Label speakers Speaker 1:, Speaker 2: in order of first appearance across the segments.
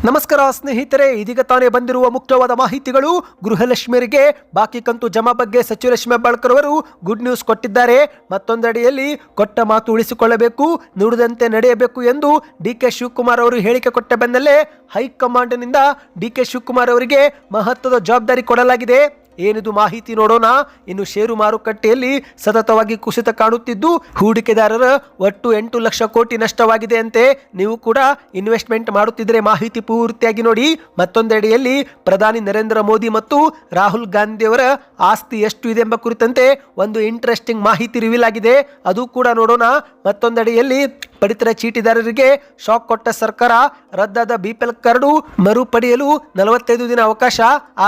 Speaker 1: ನಮಸ್ಕಾರ ಸ್ನೇಹಿತರೆ, ಇದೀಗ ತಾನೇ ಬಂದಿರುವ ಮುಖ್ಯವಾದ ಮಾಹಿತಿಗಳು. ಗೃಹಲಕ್ಷ್ಮಿಯರಿಗೆ ಬಾಕಿ ಕಂತು ಜಮಾ ಬಗ್ಗೆ ಸಚಿವ ಲಕ್ಷ್ಮೀ ಹೆಬ್ಬಾಳ್ಕರ್ ಅವರು ಗುಡ್ ನ್ಯೂಸ್ ಕೊಟ್ಟಿದ್ದಾರೆ. ಮತ್ತೊಂದೆಡೆಯಲ್ಲಿ ಕೊಟ್ಟ ಮಾತು ಉಳಿಸಿಕೊಳ್ಳಬೇಕು, ನುಡಿದಂತೆ ನಡೆಯಬೇಕು ಎಂದು ಡಿಕೆ ಶಿವಕುಮಾರ್ ಅವರು ಹೇಳಿಕೆ ಕೊಟ್ಟ ಬೆನ್ನಲ್ಲೇ ಹೈಕಮಾಂಡ್ನಿಂದ ಡಿಕೆ ಶಿವಕುಮಾರ್ ಅವರಿಗೆ ಮಹತ್ವದ ಜವಾಬ್ದಾರಿ ಕೊಡಲಾಗಿದೆ. ಏನಿದು ಮಾಹಿತಿ ನೋಡೋಣ. ಇನ್ನು ಷೇರು ಮಾರುಕಟ್ಟೆಯಲ್ಲಿ ಸತತವಾಗಿ ಕುಸಿತ ಕಾಣುತ್ತಿದ್ದು ಹೂಡಿಕೆದಾರರ ಒಟ್ಟು 8 ಲಕ್ಷ ಕೋಟಿ ನಷ್ಟವಾಗಿದೆ ಅಂತೆ. ನೀವು ಕೂಡ ಇನ್ವೆಸ್ಟ್ಮೆಂಟ್ ಮಾಡುತ್ತಿದ್ದರೆ ಮಾಹಿತಿ ಪೂರ್ತಿಯಾಗಿ ನೋಡಿ. ಮತ್ತೊಂದೆಡೆಯಲ್ಲಿ ಪ್ರಧಾನಿ ನರೇಂದ್ರ ಮೋದಿ ಮತ್ತು ರಾಹುಲ್ ಗಾಂಧಿಯವರ ಆಸ್ತಿ ಎಷ್ಟು ಇದೆ ಎಂಬ ಕುರಿತಂತೆ ಒಂದು ಇಂಟ್ರೆಸ್ಟಿಂಗ್ ಮಾಹಿತಿ ರಿವೀಲ್ ಆಗಿದೆ, ಅದು ಕೂಡ ನೋಡೋಣ. ಮತ್ತೊಂದೆಡೆಯಲ್ಲಿ ಪಡಿತರ ಚೀಟಿದಾರರಿಗೆ ಶಾಕ್ ಕೊಟ್ಟ ಸರ್ಕಾರ, ರದ್ದಾದ ಬಿಪಿಎಲ್ ಕಾರ್ಡು ಮರುಪಡೆಯಲು 45 ದಿನ ಅವಕಾಶ.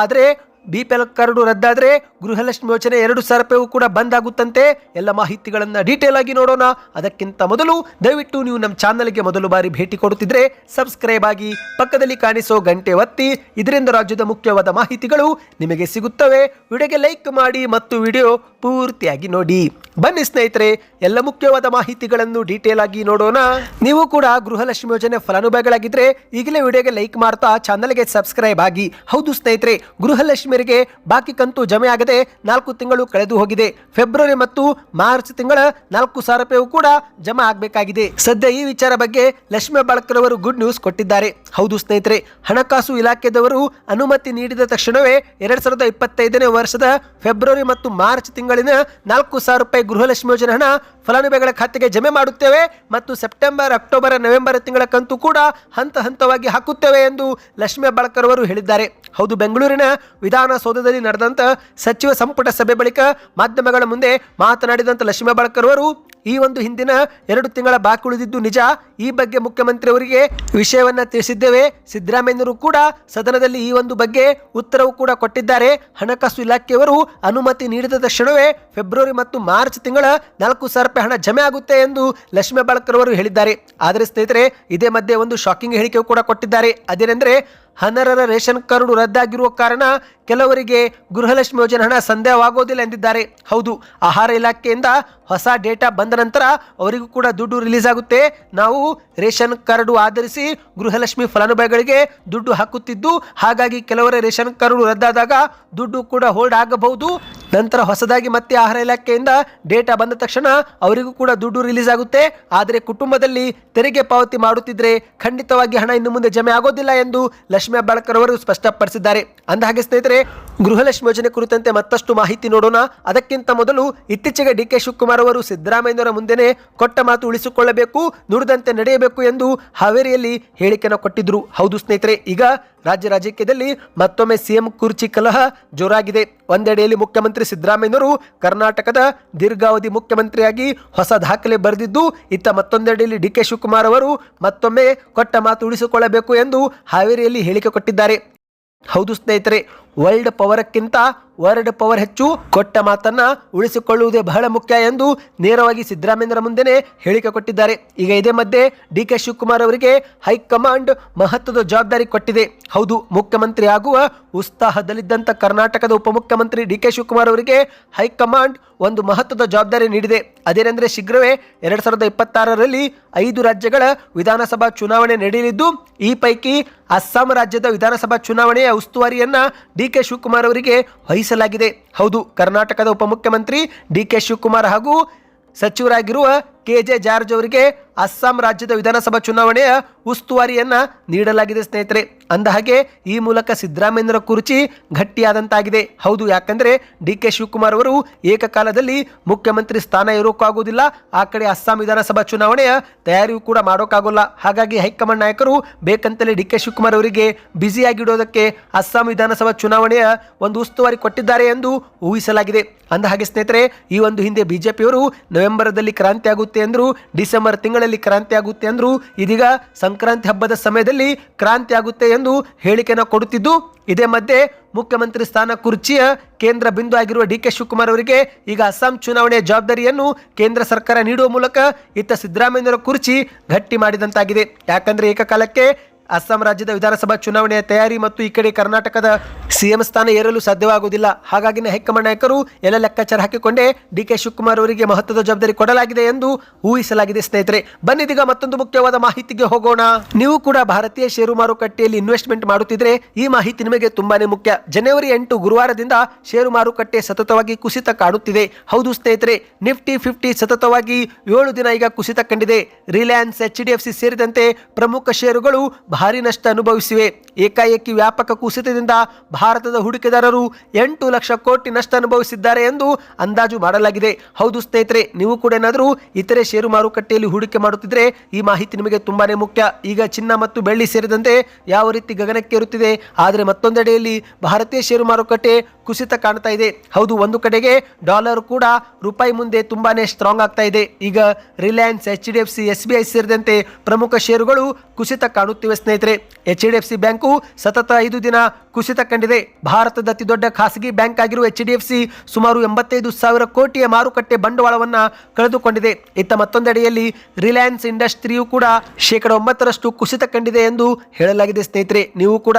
Speaker 1: ಆದರೆ ಬಿಪಿಎಲ್ ಕಾರ್ಡು ರದ್ದಾದರೆ ಗೃಹಲಕ್ಷ್ಮಿ ಯೋಜನೆ 2,000 ರೂಪಾಯಿಗೂ ಕೂಡ ಬಂದ್ ಆಗುತ್ತಂತೆ. ಎಲ್ಲ ಮಾಹಿತಿಗಳನ್ನು ಡೀಟೇಲ್ ಆಗಿ ನೋಡೋಣ. ಅದಕ್ಕಿಂತ ಮೊದಲು ದಯವಿಟ್ಟು ನೀವು ನಮ್ಮ ಚಾನಲ್ಗೆ ಮೊದಲು ಬಾರಿ ಭೇಟಿ ಕೊಡುತ್ತಿದ್ರೆ ಸಬ್ಸ್ಕ್ರೈಬ್ ಆಗಿ, ಪಕ್ಕದಲ್ಲಿ ಕಾಣಿಸೋ ಗಂಟೆ ಒತ್ತಿ. ಇದರಿಂದ ರಾಜ್ಯದ ಮುಖ್ಯವಾದ ಮಾಹಿತಿಗಳು ನಿಮಗೆ ಸಿಗುತ್ತವೆ. ವಿಡಿಯೋಗೆ ಲೈಕ್ ಮಾಡಿ ಮತ್ತು ವಿಡಿಯೋ ಪೂರ್ತಿಯಾಗಿ ನೋಡಿ. ಬನ್ನಿ ಸ್ನೇಹಿತರೆ, ಎಲ್ಲ ಮುಖ್ಯವಾದ ಮಾಹಿತಿಗಳನ್ನು ಡೀಟೇಲ್ ಆಗಿ ನೋಡೋಣ. ನೀವು ಕೂಡ ಗೃಹಲಕ್ಷ್ಮಿ ಯೋಜನೆ ಫಲಾನುಭವಿಗಳಾಗಿದ್ರೆ ಈಗಲೇ ವಿಡಿಯೋಗೆ ಲೈಕ್ ಮಾಡ್ತಾ ಚಾನಲ್ಗೆ ಸಬ್ಸ್ಕ್ರೈಬ್ ಆಗಿ. ಹೌದು ಸ್ನೇಹಿತರೆ, ಗೃಹಲಕ್ಷ್ಮಿಯರಿಗೆ ಬಾಕಿ ಕಂತು ಜಮೆ ಆಗದೆ 4 ತಿಂಗಳು ಕಳೆದು ಹೋಗಿದೆ. ಫೆಬ್ರವರಿ ಮತ್ತು ಮಾರ್ಚ್ ತಿಂಗಳ 4,000 ರೂಪಾಯಿ ಕೂಡ ಜಮಾ ಆಗಬೇಕಾಗಿದೆ. ಸದ್ಯ ಈ ವಿಚಾರ ಬಗ್ಗೆ ಲಕ್ಷ್ಮೀ ಹೆಬ್ಬಾಳ್ಕರ್ ಅವರು ಗುಡ್ ನ್ಯೂಸ್ ಕೊಟ್ಟಿದ್ದಾರೆ. ಹೌದು ಸ್ನೇಹಿತರೆ, ಹಣಕಾಸು ಇಲಾಖೆದವರು ಅನುಮತಿ ನೀಡಿದ ತಕ್ಷಣವೇ 2025ನೇ ವರ್ಷದ ಫೆಬ್ರವರಿ ಮತ್ತು ಮಾರ್ಚ್ ತಿಂಗಳಿನ 4,000 ರೂಪಾಯಿ ಗೃಹಲಕ್ಷ್ಮಿ ಯೋಜನೆ ಹಣ ಫಲಾನುಭವಿಗಳ ಖಾತೆಗೆ ಜಮೆ ಮಾಡುತ್ತೇವೆ ಮತ್ತು ಸೆಪ್ಟೆಂಬರ್, ಅಕ್ಟೋಬರ್, ನವೆಂಬರ್ ತಿಂಗಳ ಕಂತು ಕೂಡ ಹಂತ ಹಂತವಾಗಿ ಹಾಕುತ್ತೇವೆ ಎಂದು ಲಕ್ಷ್ಮೀ ಹೆಬ್ಬಾಳ್ಕರ್ ಅವರು ಹೇಳಿದ್ದಾರೆ. ಹೌದು, ಬೆಂಗಳೂರಿನ ವಿಧಾನಸೌಧದಲ್ಲಿ ನಡೆದಂತ ಸಚಿವ ಸಂಪುಟ ಸಭೆ ಬಳಿಕ ಮಾಧ್ಯಮಗಳ ಮುಂದೆ ಮಾತನಾಡಿದಂತ ಲಕ್ಷ್ಮೀ ಹೆಬ್ಬಾಳ್ಕರ್ ಅವರು ಈ ಒಂದು ಹಿಂದಿನ 2 ತಿಂಗಳ ಬಾಕಿ ಉಳಿದಿದ್ದು ನಿಜ. ಈ ಬಗ್ಗೆ ಮುಖ್ಯಮಂತ್ರಿ ಅವರಿಗೆ ವಿಷಯವನ್ನ ತಿಳಿಸಿದ್ದೇವೆ. ಸಿದ್ದರಾಮಯ್ಯನವರು ಕೂಡ ಸದನದಲ್ಲಿ ಈ ಒಂದು ಬಗ್ಗೆ ಉತ್ತರವು ಕೂಡ ಕೊಟ್ಟಿದ್ದಾರೆ. ಹಣಕಾಸು ಇಲಾಖೆಯವರು ಅನುಮತಿ ನೀಡಿದ ತಕ್ಷಣವೇ ಫೆಬ್ರವರಿ ಮತ್ತು ಮಾರ್ಚ್ ತಿಂಗಳ 4,000 ರೂಪಾಯಿ ಹಣ ಜಮೆ ಆಗುತ್ತೆ ಎಂದು ಲಕ್ಷ್ಮೀ ಹೆಬ್ಬಾಳ್ಕರ್ ಅವರು ಹೇಳಿದ್ದಾರೆ. ಆದರೆ ಸ್ನೇಹಿತರೆ, ಇದೇ ಮಧ್ಯೆ ಒಂದು ಶಾಕಿಂಗ್ ಹೇಳಿಕೆ ಕೂಡ ಕೊಟ್ಟಿದ್ದಾರೆ. ಅದೇನೆಂದ್ರೆ, ಅನರ್ಹರ ರೇಷನ್ ಕಾರ್ಡು ರದ್ದಾಗಿರುವ ಕಾರಣ ಕೆಲವರಿಗೆ ಗೃಹಲಕ್ಷ್ಮಿ ಯೋಜನೆ ಹಣ ಸಂದೇಹವಾಗೋದಿಲ್ಲ ಎಂದಿದ್ದಾರೆ. ಹೌದು, ಆಹಾರ ಇಲಾಖೆಯಿಂದ ಹೊಸ ಡೇಟಾ ಬಂದ ನಂತರ ಅವರಿಗೂ ಕೂಡ ದುಡ್ಡು ರಿಲೀಸ್ ಆಗುತ್ತೆ. ನಾವು ರೇಷನ್ ಕಾರ್ಡು ಆಧರಿಸಿ ಗೃಹಲಕ್ಷ್ಮಿ ಫಲಾನುಭವಿಗಳಿಗೆ ದುಡ್ಡು ಹಾಕುತ್ತಿದ್ದು, ಹಾಗಾಗಿ ಕೆಲವರ ರೇಷನ್ ಕಾರ್ಡು ರದ್ದಾದಾಗ ದುಡ್ಡು ಕೂಡ ಹೋಲ್ಡ್ ಆಗಬಹುದು. ನಂತರ ಹೊಸದಾಗಿ ಮತ್ತೆ ಆಹಾರ ಇಲಾಖೆಯಿಂದ ಡೇಟಾ ಬಂದ ತಕ್ಷಣ ಅವರಿಗೂ ಕೂಡ ದುಡ್ಡು ರಿಲೀಸ್ ಆಗುತ್ತೆ. ಆದರೆ ಕುಟುಂಬದಲ್ಲಿ ತೆರಿಗೆ ಪಾವತಿ ಮಾಡುತ್ತಿದ್ರೆ ಖಂಡಿತವಾಗಿ ಹಣ ಇನ್ನು ಮುಂದೆ ಜಮೆ ಆಗೋದಿಲ್ಲ ಎಂದು ಲಕ್ಷ್ಮೀ ಹೆಬ್ಬಾಳ್ಕರ್ ಅವರು ಸ್ಪಷ್ಟಪಡಿಸಿದ್ದಾರೆ. ಅಂದಹಾಗೆ ಸ್ನೇಹಿತರೆ, ಗೃಹಲಕ್ಷ್ಮಿ ಯೋಜನೆ ಕುರಿತಂತೆ ಮತ್ತಷ್ಟು ಮಾಹಿತಿ ನೋಡೋಣ. ಅದಕ್ಕಿಂತ ಮೊದಲು ಇತ್ತೀಚೆಗೆ ಡಿಕೆ ಶಿವಕುಮಾರ್ ಅವರು ಸಿದ್ದರಾಮಯ್ಯನವರ ಮುಂದೆನೆ ಕೊಟ್ಟ ಮಾತು ಉಳಿಸಿಕೊಳ್ಳಬೇಕು, ನುಡಿದಂತೆ ನಡೆಯಬೇಕು ಎಂದು ಹಾವೇರಿಯಲ್ಲಿ ಹೇಳಿಕೆಯನ್ನು ಕೊಟ್ಟಿದ್ರು. ಹೌದು ಸ್ನೇಹಿತರೆ, ಈಗ ರಾಜ್ಯ ರಾಜಕೀಯದಲ್ಲಿ ಮತ್ತೊಮ್ಮೆ ಸಿಎಂ ಕುರ್ಚಿ ಕಲಹ ಜೋರಾಗಿದೆ. ಒಂದೆಡೆಯಲ್ಲಿ ಮುಖ್ಯಮಂತ್ರಿ ಸಿದ್ದರಾಮಯ್ಯನವರು ಕರ್ನಾಟಕದ ದೀರ್ಘಾವಧಿ ಮುಖ್ಯಮಂತ್ರಿಯಾಗಿ ಹೊಸ ದಾಖಲೆ ಬರೆದಿದ್ದು, ಇತ್ತ ಮತ್ತೊಂದೆಡೆಯಲ್ಲಿ ಡಿಕೆ ಶಿವಕುಮಾರ್ ಅವರು ಮತ್ತೊಮ್ಮೆ ಕೊಟ್ಟ ಮಾತು ಉಳಿಸಿಕೊಳ್ಳಬೇಕು ಎಂದು ಹಾವೇರಿಯಲ್ಲಿ ಹೇಳಿಕೆ ಕೊಟ್ಟಿದ್ದಾರೆ. ಹೌದು ಸ್ನೇಹಿತರೆ, ವರ್ಲ್ಡ್ ಪವರ್ಕ್ಕಿಂತ ವರ್ಡ್ ಪವರ್ ಹೆಚ್ಚು, ಕೊಟ್ಟ ಮಾತನ್ನ ಉಳಿಸಿಕೊಳ್ಳುವುದೇ ಬಹಳ ಮುಖ್ಯ ಎಂದು ನೇರವಾಗಿ ಸಿದ್ದರಾಮಯ್ಯರ ಮುಂದೆನೆ ಹೇಳಿಕೆ ಕೊಟ್ಟಿದ್ದಾರೆ. ಈಗ ಇದೇ ಮಧ್ಯೆ ಡಿಕೆ ಶಿವಕುಮಾರ್ ಅವರಿಗೆ ಹೈಕಮಾಂಡ್ ಮಹತ್ವದ ಜವಾಬ್ದಾರಿ ಕೊಟ್ಟಿದೆ. ಹೌದು, ಮುಖ್ಯಮಂತ್ರಿ ಆಗುವ ಉತ್ಸಾಹದಲ್ಲಿದ್ದಂಥ ಕರ್ನಾಟಕದ ಉಪಮುಖ್ಯಮಂತ್ರಿ ಡಿಕೆ ಶಿವಕುಮಾರ್ ಅವರಿಗೆ ಹೈಕಮಾಂಡ್ ಒಂದು ಮಹತ್ವದ ಜವಾಬ್ದಾರಿ ನೀಡಿದೆ. ಅದೇನೆಂದರೆ, ಶೀಘ್ರವೇ 2026ರಲ್ಲಿ 5 ರಾಜ್ಯಗಳ ವಿಧಾನಸಭಾ ಚುನಾವಣೆ ನಡೆಯಲಿದ್ದು, ಈ ಪೈಕಿ ಅಸ್ಸಾಂ ರಾಜ್ಯದ ವಿಧಾನಸಭಾ ಚುನಾವಣೆಯ ಉಸ್ತುವಾರಿಯನ್ನ ಡಿಕೆ ಶಿವಕುಮಾರ್ ಅವರಿಗೆ ವಹಿಸಲಾಗಿದೆ. ಹೌದು, ಕರ್ನಾಟಕದ ಉಪಮುಖ್ಯಮಂತ್ರಿ ಡಿಕೆ ಶಿವಕುಮಾರ್ ಹಾಗೂ ಸಚಿವರಾಗಿರುವ KJ ಜಾರ್ಜ್ ಅವರಿಗೆ ಅಸ್ಸಾಂ ರಾಜ್ಯದ ವಿಧಾನಸಭಾ ಚುನಾವಣೆಯ ಉಸ್ತುವಾರಿಯನ್ನ ನೀಡಲಾಗಿದೆ ಸ್ನೇಹಿತರೆ. ಅಂದಹಾಗೆ ಈ ಮೂಲಕ ಸಿದ್ದರಾಮಯ್ಯರ ಕುರ್ಚಿ ಗಟ್ಟಿಯಾದಂತಾಗಿದೆ. ಹೌದು, ಯಾಕಂದ್ರೆ ಡಿಕೆ ಶಿವಕುಮಾರ್ ಅವರು ಏಕಕಾಲದಲ್ಲಿ ಮುಖ್ಯಮಂತ್ರಿ ಸ್ಥಾನ ಇರೋಕ್ಕಾಗೋದಿಲ್ಲ, ಆ ಕಡೆ ಅಸ್ಸಾಂ ವಿಧಾನಸಭಾ ಚುನಾವಣೆಯ ತಯಾರಿಯೂ ಕೂಡ ಮಾಡೋಕ್ಕಾಗೋಲ್ಲ. ಹಾಗಾಗಿ ಹೈಕಮಾಂಡ್ ನಾಯಕರು ಬೇಕಂತಲೇ ಡಿಕೆ ಶಿವಕುಮಾರ್ ಅವರಿಗೆ ಬ್ಯುಸಿಯಾಗಿಡೋದಕ್ಕೆ ಅಸ್ಸಾಂ ವಿಧಾನಸಭಾ ಚುನಾವಣೆಯ ಒಂದು ಉಸ್ತುವಾರಿ ಕೊಟ್ಟಿದ್ದಾರೆ ಎಂದು ಊಹಿಸಲಾಗಿದೆ. ಅಂದಹಾಗೆ ಸ್ನೇಹಿತರೆ, ಈ ಒಂದು ಹಿಂದೆ ಬಿಜೆಪಿಯವರು ನವೆಂಬರ್ದಲ್ಲಿ ಕ್ರಾಂತಿ ಆಗುತ್ತೆ ಅಂದ್ರು, ಡಿಸೆಂಬರ್ ತಿಂಗಳಲ್ಲಿ ಕ್ರಾಂತಿ ಆಗುತ್ತೆ ಅಂದ್ರು, ಇದೀಗ ಸಂಕ್ರಾಂತಿ ಹಬ್ಬದ ಸಮಯದಲ್ಲಿ ಕ್ರಾಂತಿ ಆಗುತ್ತೆ ಎಂದು ಹೇಳಿಕೆಯನ್ನು ಕೊಡುತ್ತಿದ್ದು, ಇದೇ ಮಧ್ಯೆ ಮುಖ್ಯಮಂತ್ರಿ ಸ್ಥಾನ ಕುರ್ಚಿಯ ಕೇಂದ್ರ ಬಿಂದು ಆಗಿರುವ ಡಿಕೆ ಶಿವಕುಮಾರ್ ಅವರಿಗೆ ಈಗ ಅಸ್ಸಾಂ ಚುನಾವಣೆಯ ಜವಾಬ್ದಾರಿಯನ್ನು ಕೇಂದ್ರ ಸರ್ಕಾರ ನೀಡುವ ಮೂಲಕ ಇತ್ತ ಸಿದ್ದರಾಮಯ್ಯರ ಕುರ್ಚಿ ಗಟ್ಟಿ ಮಾಡಿದಂತಾಗಿದೆ. ಯಾಕಂದ್ರೆ ಏಕಕಾಲಕ್ಕೆ ಅಸ್ಸಾಂ ರಾಜ್ಯದ ವಿಧಾನಸಭಾ ಚುನಾವಣೆಯ ತಯಾರಿ ಮತ್ತು ಈ ಕಡೆ ಕರ್ನಾಟಕದ ಸಿಎಂ ಸ್ಥಾನ ಏರಲು ಸಾಧ್ಯವಾಗುವುದಿಲ್ಲ. ಹಾಗಾಗಿ ಹೈಕಮಾಂಡ್ ನಾಯಕರು ಎಲ್ಲ ಲೆಕ್ಕಾಚಾರ ಹಾಕಿಕೊಂಡೇ ಡಿ.ಕೆ. ಶಿವಕುಮಾರ್ ಅವರಿಗೆ ಮಹತ್ವದ ಜವಾಬ್ದಾರಿ ಕೊಡಲಾಗಿದೆ ಎಂದು ಊಹಿಸಲಾಗಿದೆ. ಸ್ನೇಹಿತರೆ, ಬನ್ನಿದೀಗ ಮತ್ತೊಂದು ಮುಖ್ಯವಾದ ಮಾಹಿತಿಗೆ ಹೋಗೋಣ. ನೀವು ಕೂಡ ಭಾರತೀಯ ಷೇರು ಮಾರುಕಟ್ಟೆಯಲ್ಲಿ ಇನ್ವೆಸ್ಟ್ಮೆಂಟ್ ಮಾಡುತ್ತಿದ್ರೆ ಈ ಮಾಹಿತಿ ನಿಮಗೆ ತುಂಬಾನೇ ಮುಖ್ಯ. ಜನವರಿ 8 ಗುರುವಾರದಿಂದ ಷೇರು ಮಾರುಕಟ್ಟೆ ಸತತವಾಗಿ ಕುಸಿತ ಕಾಣುತ್ತಿದೆ. ಹೌದು ಸ್ನೇಹಿತರೆ, ನಿಫ್ಟಿ 50 ಸತತವಾಗಿ 7 ದಿನ ಈಗ ಕುಸಿತ ಕಂಡಿದೆ. ರಿಲಯನ್ಸ್, HDFC ಸೇರಿದಂತೆ ಪ್ರಮುಖ ಷೇರುಗಳು ಭಾರಿ ನಷ್ಟ ಅನುಭವಿಸಿವೆ. ಏಕಾಏಕಿ ವ್ಯಾಪಕ ಕುಸಿತದಿಂದ ಭಾರತದ ಹೂಡಿಕೆದಾರರು 8 ಲಕ್ಷ ಕೋಟಿ ನಷ್ಟ ಅನುಭವಿಸಿದ್ದಾರೆ ಎಂದು ಅಂದಾಜು ಮಾಡಲಾಗಿದೆ. ಹೌದು ಸ್ನೇಹಿತರೆ, ನೀವು ಕೂಡ ಏನಾದರೂ ಇತರೆ ಷೇರು ಮಾರುಕಟ್ಟೆಯಲ್ಲಿ ಹೂಡಿಕೆ ಮಾಡುತ್ತಿದ್ರೆ ಈ ಮಾಹಿತಿ ನಿಮಗೆ ತುಂಬಾನೇ ಮುಖ್ಯ. ಈಗ ಚಿನ್ನ ಮತ್ತು ಬೆಳ್ಳಿ ಸೇರಿದಂತೆ ಯಾವ ರೀತಿ ಗಗನಕ್ಕೆ ಇರುತ್ತಿದೆ, ಆದರೆ ಮತ್ತೊಂದೆಡೆಯಲ್ಲಿ ಭಾರತೀಯ ಷೇರು ಮಾರುಕಟ್ಟೆ ಕುಸಿತ ಕಾಣ್ತಾ ಇದೆ. ಹೌದು, ಒಂದು ಕಡೆಗೆ ಡಾಲರ್ ಕೂಡ ರೂಪಾಯಿ ಮುಂದೆ ತುಂಬಾನೇ ಸ್ಟ್ರಾಂಗ್ ಆಗ್ತಾ ಇದೆ. ಈಗ ರಿಲಯನ್ಸ್, HDFC, SBI ಸೇರಿದಂತೆ ಪ್ರಮುಖ ಷೇರುಗಳು ಕುಸಿತ ಕಾಣುತ್ತಿವೆ. ಸ್ನೇಹಿತರೆ, HDFC ಬ್ಯಾಂಕು ಸತತ 5 ದಿನ ಕುಸಿತ ಕಂಡಿದೆ. ಭಾರತದ ಅತಿ ದೊಡ್ಡ ಖಾಸಗಿ ಬ್ಯಾಂಕ್ ಆಗಿರುವ HDFC ಸುಮಾರು 85,000 ಕೋಟಿಯ ಮಾರುಕಟ್ಟೆ ಬಂಡವಾಳವನ್ನು ಕಳೆದುಕೊಂಡಿದೆ. ಇತ್ತ ಮತ್ತೊಂದೆಡೆಯಲ್ಲಿ ರಿಲಯನ್ಸ್ ಇಂಡಸ್ಟ್ರಿಯು ಕೂಡ 9% ಕುಸಿತ ಕಂಡಿದೆ ಎಂದು ಹೇಳಲಾಗಿದೆ. ಸ್ನೇಹಿತರೆ, ನೀವು ಕೂಡ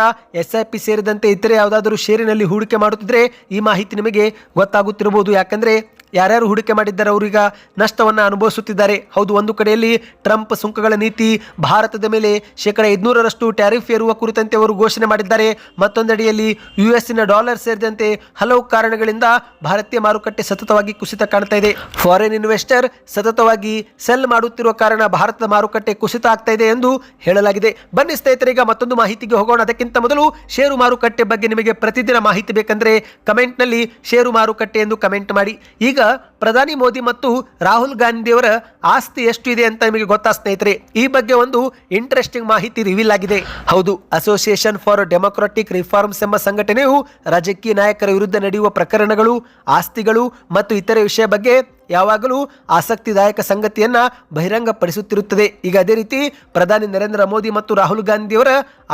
Speaker 1: SIP ಸೇರಿದಂತೆ ಇತರೆ ಯಾವುದಾದರೂ ಷೇರಿನಲ್ಲಿ ಹೂಡಿಕೆ ಮಾಡುತ್ತಿದ್ರೆ ಈ ಮಾಹಿತಿ ನಿಮಗೆ ಗೊತ್ತಾಗುತ್ತಿರಬಹುದು. ಯಾಕಂದ್ರೆ ಯಾರ್ಯಾರು ಹೂಡಿಕೆ ಮಾಡಿದ್ದಾರೆ ಅವರೀಗ ನಷ್ಟವನ್ನು ಅನುಭವಿಸುತ್ತಿದ್ದಾರೆ. ಹೌದು, ಒಂದು ಕಡೆಯಲ್ಲಿ ಟ್ರಂಪ್ ಸುಂಕಗಳ ನೀತಿ, ಭಾರತದ ಮೇಲೆ 500% ಟ್ಯಾರಿಫ್ ಏರುವ ಕುರಿತಂತೆ ಅವರು ಘೋಷಣೆ ಮಾಡಿದ್ದಾರೆ. ಮತ್ತೊಂದೆಡೆಯಲ್ಲಿ US ಡಾಲರ್ ಸೇರಿದಂತೆ ಹಲವು ಕಾರಣಗಳಿಂದ ಭಾರತೀಯ ಮಾರುಕಟ್ಟೆ ಸತತವಾಗಿ ಕುಸಿತ ಕಾಣ್ತಾ ಇದೆ. ಫಾರಿನ್ ಇನ್ವೆಸ್ಟರ್ ಸತತವಾಗಿ ಸೆಲ್ ಮಾಡುತ್ತಿರುವ ಕಾರಣ ಭಾರತದ ಮಾರುಕಟ್ಟೆ ಕುಸಿತ ಆಗ್ತಾ ಇದೆ ಎಂದು ಹೇಳಲಾಗಿದೆ. ಬನ್ನಿ ಸ್ನೇಹಿತರೆ, ಈಗ ಮತ್ತೊಂದು ಮಾಹಿತಿಗೆ ಹೋಗೋಣ. ಅದಕ್ಕಿಂತ ಮೊದಲು ಷೇರು ಮಾರುಕಟ್ಟೆ ಬಗ್ಗೆ ನಿಮಗೆ ಪ್ರತಿದಿನ ಮಾಹಿತಿ ಬೇಕಂದ್ರೆ ಕಮೆಂಟ್ನಲ್ಲಿ ಷೇರು ಮಾರುಕಟ್ಟೆ ಎಂದು ಕಮೆಂಟ್ ಮಾಡಿ. ಈಗ ಪ್ರಧಾನಿ ಮೋದಿ ಮತ್ತು ರಾಹುಲ್ ಗಾಂಧಿಯವರ ಆಸ್ತಿ ಎಷ್ಟು ಇದೆ ಅಂತ ನಿಮಗೆ ಗೊತ್ತಾ ಸ್ನೇಹಿತರೆ? ಈ ಬಗ್ಗೆ ಒಂದು ಇಂಟ್ರೆಸ್ಟಿಂಗ್ ಮಾಹಿತಿ ರಿವೀಲ್ ಆಗಿದೆ. ಹೌದು, ಅಸೋಸಿಯೇಷನ್ ಫಾರ್ ಡೆಮೊಕ್ರಾಟಿಕ್ ರಿಫಾರ್ಮ್ಸ್ ಎಂಬ ಸಂಘಟನೆಯು ರಾಜಕೀಯ ನಾಯಕರ ವಿರುದ್ಧ ನಡೆಯುವ ಪ್ರಕರಣಗಳು, ಆಸ್ತಿಗಳು ಮತ್ತು ಇತರೆ ವಿಷಯ ಬಗ್ಗೆ ಯಾವಾಗಲೂ ಆಸಕ್ತಿದಾಯಕ ಸಂಗತಿಯನ್ನ ಬಹಿರಂಗಪಡಿಸುತ್ತಿರುತ್ತದೆ. ಈಗ ಅದೇ ರೀತಿ ಪ್ರಧಾನಿ ನರೇಂದ್ರ ಮೋದಿ ಮತ್ತು ರಾಹುಲ್ ಗಾಂಧಿಯವರ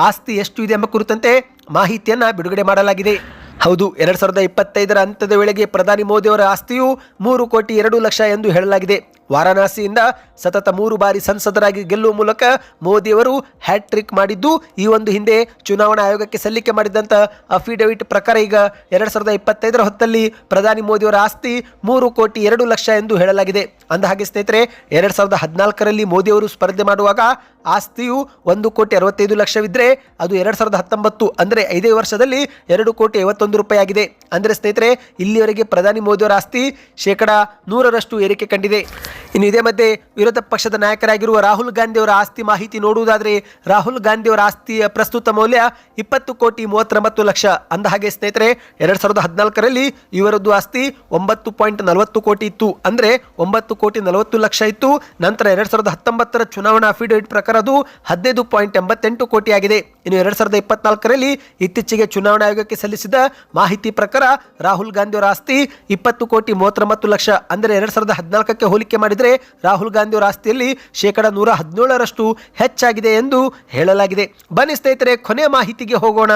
Speaker 1: ಆಸ್ತಿ ಎಷ್ಟು ಇದೆ ಎಂಬ ಕುರಿತಂತೆ ಮಾಹಿತಿಯನ್ನ ಬಿಡುಗಡೆ ಮಾಡಲಾಗಿದೆ. ಹೌದು, 2025ರ ಅಂತ್ಯದ ವೇಳೆಗೆ ಪ್ರಧಾನಿ ಮೋದಿ ಅವರ ಆಸ್ತಿಯು 3,02,00,000 ಎಂದು ಹೇಳಲಾಗಿದೆ. ವಾರಾಣಸಿಯಿಂದ ಸತತ 3 ಬಾರಿ ಸಂಸದರಾಗಿ ಗೆಲ್ಲುವ ಮೂಲಕ ಮೋದಿಯವರು ಹ್ಯಾಟ್ರಿಕ್ ಮಾಡಿದ್ದು, ಈ ಒಂದು ಹಿಂದೆ ಚುನಾವಣಾ ಆಯೋಗಕ್ಕೆ ಸಲ್ಲಿಕೆ ಮಾಡಿದಂಥ ಅಫಿಡವಿಟ್ ಪ್ರಕಾರ ಈಗ 2025ರ ಹೊತ್ತಲ್ಲಿ ಪ್ರಧಾನಿ ಮೋದಿಯವರ ಆಸ್ತಿ 3,02,00,000 ಎಂದು ಹೇಳಲಾಗಿದೆ. ಅಂದಹಾಗೆ ಸ್ನೇಹಿತರೆ, 2014ರಲ್ಲಿ ಮೋದಿಯವರು ಸ್ಪರ್ಧೆ ಮಾಡುವಾಗ ಆಸ್ತಿಯು 1,65,00,000 ಅದು 2019 ಅಂದರೆ 5 ವರ್ಷದಲ್ಲಿ 2,51,00,000 ಆಗಿದೆ. ಅಂದರೆ ಸ್ನೇಹಿತರೆ, ಇಲ್ಲಿಯವರೆಗೆ ಪ್ರಧಾನಿ ಮೋದಿಯವರ ಆಸ್ತಿ 100% ಏರಿಕೆ ಕಂಡಿದೆ. ಇನ್ನು ಇದೇ ಮಧ್ಯೆ ವಿರೋಧ ಪಕ್ಷದ ನಾಯಕರಾಗಿರುವ ರಾಹುಲ್ ಗಾಂಧಿ ಅವರ ಆಸ್ತಿ ಮಾಹಿತಿ ನೋಡುವುದಾದರೆ ರಾಹುಲ್ ಗಾಂಧಿ ಅವರ ಆಸ್ತಿಯ ಪ್ರಸ್ತುತ ಮೌಲ್ಯ 20,39,00,000. ಅಂದಹಾಗೆ ಸ್ನೇಹಿತರೆ, 2014ರಲ್ಲಿ ಇವರದ್ದು ಆಸ್ತಿ 9.40 ಕೋಟಿ ಇತ್ತು, ಅಂದರೆ 9,40,00,000 ಇತ್ತು. ನಂತರ 2019ರ ಚುನಾವಣಾ ಅಫಿಡವಿಟ್ ಪ್ರಕಾರ ಅದು 15.88 ಕೋಟಿ ಆಗಿದೆ. ಇನ್ನು 2024ರಲ್ಲಿ ಇತ್ತೀಚೆಗೆ ಚುನಾವಣಾ ಆಯೋಗಕ್ಕೆ ಸಲ್ಲಿಸಿದ ಮಾಹಿತಿ ಪ್ರಕಾರ ರಾಹುಲ್ ಗಾಂಧಿ ಅವರ ಆಸ್ತಿ 20,39,00,000, ಅಂದರೆ 2014ಕ್ಕೆ ಹೋಲಿಕೆ ಮಾಡಿದರೆ ರಾಹುಲ್ ಗಾಂಧಿ ಅವರ ಆಸ್ತಿಯಲ್ಲಿ 117% ಹೆಚ್ಚಾಗಿದೆ ಎಂದು ಹೇಳಲಾಗಿದೆ. ಬನ್ನಿ ಸ್ನೇಹಿತರೆ, ಕೊನೆಯ ಮಾಹಿತಿಗೆ ಹೋಗೋಣ.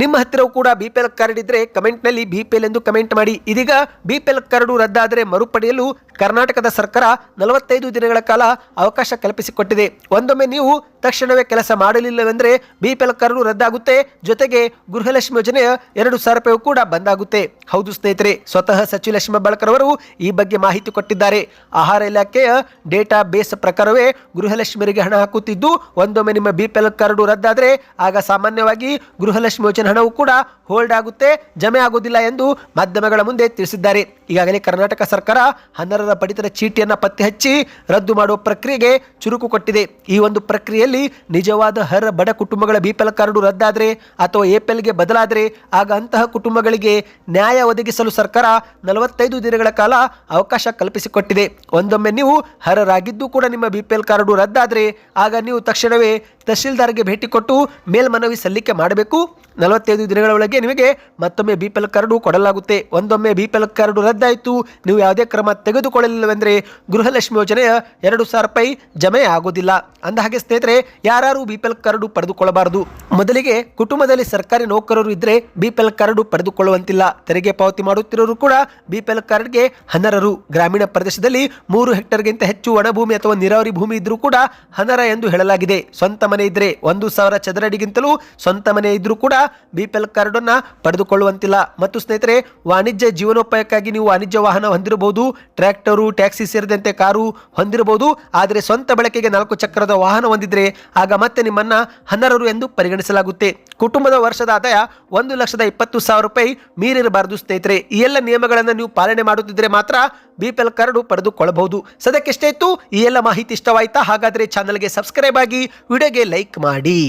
Speaker 1: ನಿಮ್ಮ ಹತ್ತಿರವೂ ಕೂಡ BPL ಕಾರ್ಡ್ ಇದ್ರೆ ಕಮೆಂಟ್ನಲ್ಲಿ BPL ಎಂದು ಕಮೆಂಟ್ ಮಾಡಿ. ಇದೀಗ BPL ಕಾರ್ಡು ರದ್ದಾದರೆ ಮರುಪಡೆಯಲು ಕರ್ನಾಟಕದ ಸರ್ಕಾರ 45 ದಿನಗಳ ಕಾಲ ಅವಕಾಶ ಕಲ್ಪಿಸಿಕೊಟ್ಟಿದೆ. ಒಂದೊಮ್ಮೆ ನೀವು ತಕ್ಷಣವೇ ಕೆಲಸ ಮಾಡಲಿಲ್ಲವೆಂದರೆ BPL ಕಾರ್ಡು ರದ್ದಾಗುತ್ತೆ, ಜೊತೆಗೆ ಗೃಹಲಕ್ಷ್ಮಿ ಯೋಜನೆಯ 2,000 ರೂಪಾಯಿ ಕೂಡ ಬಂದಾಗುತ್ತೆ. ಹೌದು ಸ್ನೇಹಿತರೆ, ಸ್ವತಃ ಸಚಿವ ಲಕ್ಷ್ಮೀ ಹೆಬ್ಬಾಳ್ಕರ್ ಅವರು ಈ ಬಗ್ಗೆ ಮಾಹಿತಿ ಕೊಟ್ಟಿದ್ದಾರೆ. ಆಹಾರ ಇಲಾಖೆಯ ಡೇಟಾ ಬೇಸ್ ಪ್ರಕಾರವೇ ಗೃಹಲಕ್ಷ್ಮಿಯರಿಗೆ ಹಣ ಹಾಕುತ್ತಿದ್ದು, ಒಂದೊಮ್ಮೆ ನಿಮ್ಮ BPL ಕಾರ್ಡು ರದ್ದಾದರೆ ಆಗ ಸಾಮಾನ್ಯವಾಗಿ ಗೃಹಲಕ್ಷ್ಮಿ ಯೋಜನೆ ಹಣವು ಕೂಡ ಹೋಲ್ಡ್ ಆಗುತ್ತೆ, ಜಮೆ ಆಗುವುದಿಲ್ಲ ಎಂದು ಮಾಧ್ಯಮಗಳ ಮುಂದೆ ತಿಳಿಸಿದ್ದಾರೆ. ಈಗಾಗಲೇ ಕರ್ನಾಟಕ ಸರ್ಕಾರ 10ರ ಪಡಿತರ ಚೀಟಿಯನ್ನು ಪತ್ತೆ ಹಚ್ಚಿ ರದ್ದು ಮಾಡುವ ಪ್ರಕ್ರಿಯೆಗೆ ಚುರುಕು ಕೊಟ್ಟಿದೆ. ಈ ಒಂದು ಪ್ರಕ್ರಿಯೆಯಲ್ಲಿ ನಿಜವಾದ ಬಡ ಕುಟುಂಬಗಳ BPL ಕಾರ್ಡು ರದ್ದಾದರೆ ಅಥವಾ APLಗೆ ಬದಲಾದರೆ ಆಗ ಅಂತಹ ಕುಟುಂಬಗಳಿಗೆ ನ್ಯಾಯ ಒದಗಿಸಲು ಸರ್ಕಾರ 45 ದಿನಗಳ ಕಾಲ ಅವಕಾಶ ಕಲ್ಪಿಸಿಕೊಟ್ಟಿದೆ. ಒಂದೊಮ್ಮೆ ನೀವು ಅರ್ಹರಾಗಿದ್ದು ಕೂಡ ನಿಮ್ಮ BPL ಕಾರ್ಡು ರದ್ದಾದರೆ ಆಗ ನೀವು ತಕ್ಷಣವೇ ತಹಶೀಲ್ದಾರ್ಗೆ ಭೇಟಿ ಕೊಟ್ಟು ಮೇಲ್ಮನವಿ ಸಲ್ಲಿಕೆ ಮಾಡಬೇಕು. 45 ದಿನಗಳ ಒಳಗೆ ನಿಮಗೆ ಮತ್ತೊಮ್ಮೆ BPL ಕಾರ್ಡು ಕೊಡಲಾಗುತ್ತೆ. ಒಂದೊಮ್ಮೆ BPL ಕಾರ್ಡು ರದ್ದಾಯಿತು, ನೀವು ಯಾವುದೇ ಕ್ರಮ ತೆಗೆದುಕೊಳ್ಳಲಿಲ್ಲವೆಂದರೆ ಗೃಹಲಕ್ಷ್ಮಿ ಯೋಜನೆಯ 2,000 ರೂಪಾಯಿ ಜಮೆ ಆಗೋದಿಲ್ಲ. ಅಂದಹಾಗೆ ಸ್ನೇಹಿತರೆ, ಯಾರು BPL ಕಾರ್ಡು ಪಡೆದುಕೊಳ್ಳಬಾರದು. ಮೊದಲಿಗೆ ಕುಟುಂಬದಲ್ಲಿ ಸರ್ಕಾರಿ ನೌಕರರು ಇದ್ದರೆ BPL ಕಾರ್ಡು ಪಡೆದುಕೊಳ್ಳುವಂತಿಲ್ಲ. ತೆರಿಗೆ ಪಾವತಿ ಮಾಡುತ್ತಿರೋರು ಕೂಡ BPL ಕಾರ್ಡ್ಗೆ ಅನರ್ಹರು. ಗ್ರಾಮೀಣ ಪ್ರದೇಶದಲ್ಲಿ 3 ಹೆಕ್ಟೇರ್ಗಿಂತ ಹೆಚ್ಚು ಒಣಭೂಮಿ ಅಥವಾ ನೀರಾವರಿ ಭೂಮಿ ಇದ್ರೂ ಕೂಡ ಅನರ್ಹ ಎಂದು ಹೇಳಲಾಗಿದೆ. ಸ್ವಂತ ಮನೆ ಇದ್ರೆ 1,000 ಚದರ ಅಡಿಗಿಂತಲೂ ಸ್ವಂತ ಮನೆ ಇದ್ರೂ ಕೂಡ BPL ಕಾರ್ಡ್ ಅನ್ನ ಪಡೆದುಕೊಳ್ಳುವಂತಿಲ್ಲ. ಮತ್ತು ಸ್ನೇಹಿತರೆ, ವಾಣಿಜ್ಯ ಜೀವನೋಪಾಯಕ್ಕಾಗಿ ನೀವು ವಾಣಿಜ್ಯ ವಾಹನ ಹೊಂದಿರಬಹುದು, ಟ್ರ್ಯಾಕ್ಟರು, ಟ್ಯಾಕ್ಸಿ ಸೇರಿದಂತೆ ಕಾರು ಹೊಂದಿರಬಹುದು. ಆದರೆ ಸ್ವಂತ ಬಳಕೆಗೆ 4 ಚಕ್ರದ ವಾಹನ ಹೊಂದಿದ್ರೆ ಆಗ ಮತ್ತೆ ನಿಮ್ಮನ್ನ ಅನರ್ಹರು ಎಂದು ಪರಿಗಣಿಸಲಾಗುತ್ತೆ. ಕುಟುಂಬದ ವರ್ಷದ ಆದಾಯ 1,20,000 ರೂಪಾಯಿ ಮೀರಿರಬಾರದು ಸ್ನೇಹಿತರೆ. ಈ ಎಲ್ಲ ನಿಯಮಗಳನ್ನು ನೀವು ಪಾಲನೆ ಮಾಡುತ್ತಿದ್ದರೆ ಮಾತ್ರ BPL ಕಾರ್ಡ್ ಪಡೆದುಕೊಳ್ಳಬಹುದು. ಸದ್ಯಕ್ಕೆ ಇಷ್ಟೇ ಇತ್ತು. ಈ ಎಲ್ಲ ಮಾಹಿತಿ ಇಷ್ಟವಾಯ್ತಾ? ಹಾಗಾದ್ರೆ ಚಾನಲ್ಗೆ ಸಬ್ಸ್ಕ್ರೈಬ್ ಆಗಿ, ವಿಡಿಯೋಗೆ ಲೈಕ್ ಮಾಡಿ.